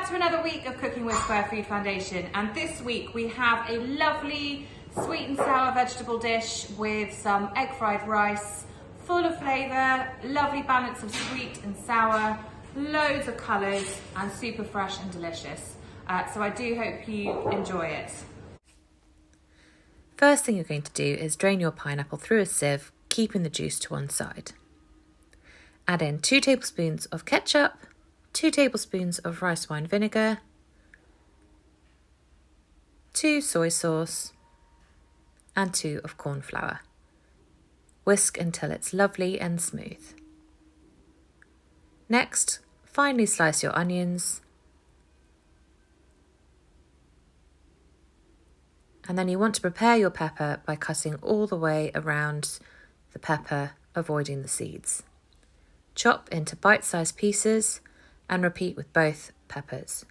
back to another week of Cooking with Square Food Foundation, and this week we have a lovely sweet and sour vegetable dish with some egg fried rice, full of flavour, lovely balance of sweet and sour, loads of colours and super fresh and delicious. So I do hope you enjoy it. First thing you're going to do is drain your pineapple through a sieve, keeping the juice to one side. Add in 2 tablespoons of ketchup, 2 tablespoons of rice wine vinegar, 2 soy sauce, and 2 of corn flour. Whisk until it's lovely and smooth. Next, finely slice your onions, and then you want to prepare your pepper by cutting all the way around the pepper, avoiding the seeds. Chop into bite-sized pieces and repeat with both peppers.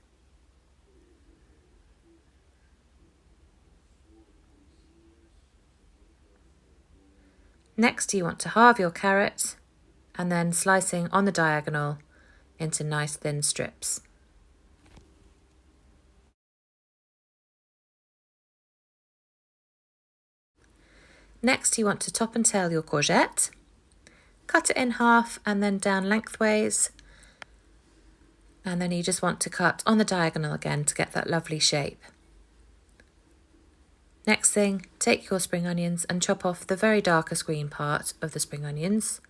Next, you want to halve your carrot and then slicing on the diagonal into nice thin strips. Next, you want to top and tail your courgette. Cut it in half and then down lengthways. And then you just want to cut on the diagonal again to get that lovely shape. Next thing, take your spring onions and chop off the very darkest green part of the spring onions.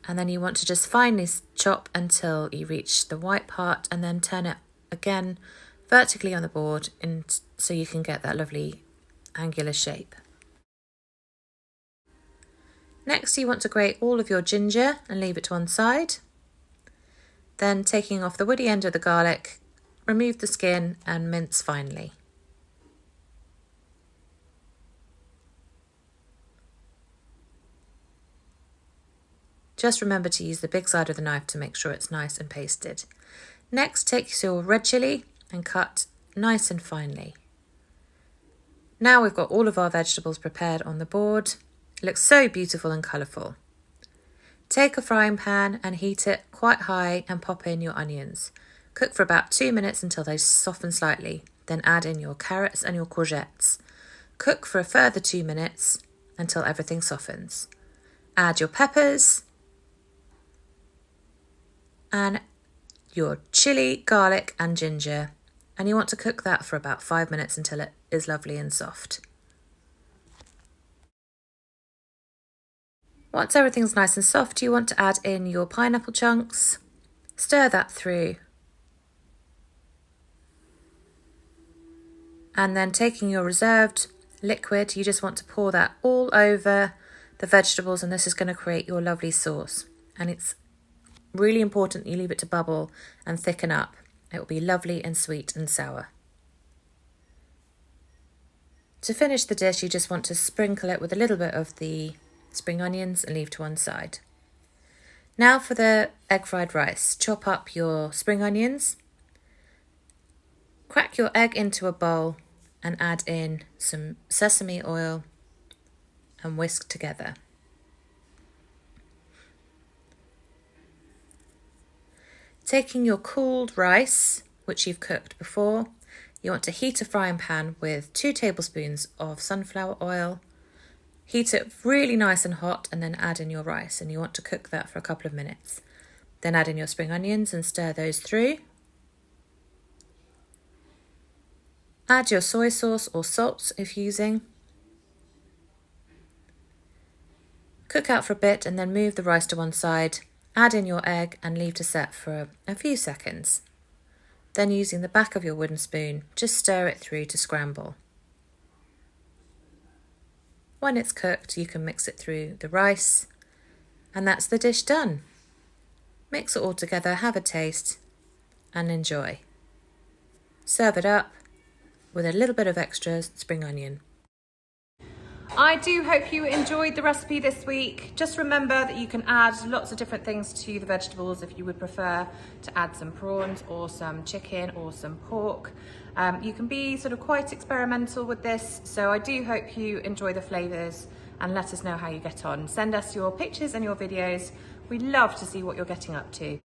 And then you want to just finely chop until you reach the white part and then turn it again vertically on the board so you can get that lovely angular shape. Next, you want to grate all of your ginger and leave it to one side. Then, taking off the woody end of the garlic, remove the skin and mince finely. Just remember to use the big side of the knife to make sure it's nice and pasted. Next, take your red chilli and cut nice and finely. Now we've got all of our vegetables prepared on the board. It looks so beautiful and colourful. Take a frying pan and heat it quite high and pop in your onions. Cook for about 2 minutes until they soften slightly. Then add in your carrots and your courgettes. Cook for a further 2 minutes until everything softens. Add your peppers and your chilli, garlic and ginger. And you want to cook that for about 5 minutes until it is lovely and soft. Once everything's nice and soft, you want to add in your pineapple chunks, stir that through, and then taking your reserved liquid, you just want to pour that all over the vegetables, and this is going to create your lovely sauce. And it's really important you leave it to bubble and thicken up. It will be lovely and sweet and sour. To finish the dish, you just want to sprinkle it with a little bit of the spring onions and leave to one side. Now for the egg fried rice. Chop up your spring onions, crack your egg into a bowl and add in some sesame oil and whisk together. Taking your cooled rice, which you've cooked before, you want to heat a frying pan with 2 tablespoons of sunflower oil. Heat it really nice and hot and then add in your rice, and you want to cook that for a couple of minutes. Then add in your spring onions and stir those through. Add your soy sauce or salt if using. Cook out for a bit and then move the rice to one side. Add in your egg and leave to set for a few seconds. Then using the back of your wooden spoon, just stir it through to scramble. When it's cooked, you can mix it through the rice, and that's the dish done. Mix it all together, have a taste, and enjoy. Serve it up with a little bit of extra spring onion. I do hope you enjoyed the recipe this week. Just remember that you can add lots of different things to the vegetables if you would prefer to add some prawns or some chicken or some pork. You can be sort of quite experimental with this, so I do hope you enjoy the flavours and let us know how you get on. Send us your pictures and your videos. We'd love to see what you're getting up to.